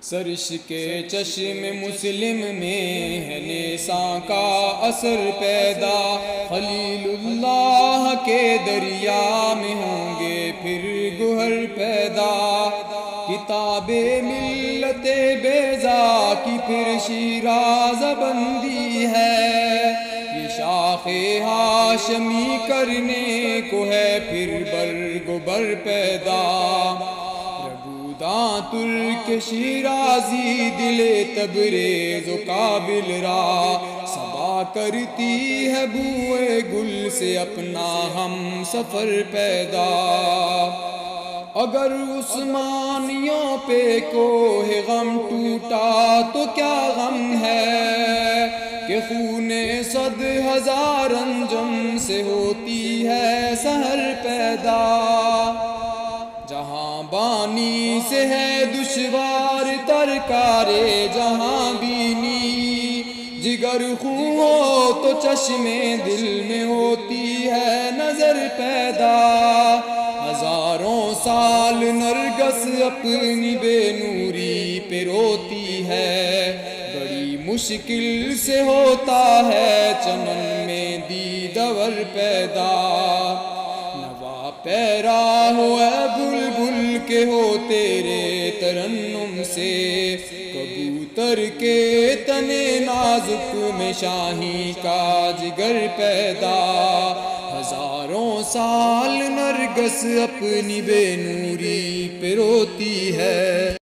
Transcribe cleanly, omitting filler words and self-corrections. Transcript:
سرش کے چشم مسلم میں ہے نیساں کا اثر پیدا، خلیل اللہ کے دریا میں ہوں گے پھر گوہر پیدا، کتاب ملت بیضا کی پھر شیراز بندی ہے، یہ شاخ ہاشمی کرنے کو ہے پھر برگ و بر پیدا، ربوداں ترک شیرازی دل تبریز و کابل را، صبا کرتی ہے بوئے گل سے اپنا ہم سفر پیدا، اگر عثمانیوں پہ کوہ غم ٹوٹا تو کیا غم ہے کہ خون 100,000 انجم سے ہوتی ہے سحر پیدا، جہاں بانی سے ہے دشوار ترکار جہاں بینی، جگر خون ہو تو چشمے دل میں ہوتی ہے نظر پیدا، ہزاروں سال نرگس اپنی بے نوری پہ روتی ہے، بڑی مشکل سے ہوتا ہے چمن میں دیدور پیدا، نوا پیرا ہو اے بلبل کے ہو تیرے ترنم سے، کبوتر کے تنے نازک میں شاہی کا جگر پیدا، ہزاروں سال نرگس اپنی بے نوری پہ روتی ہے۔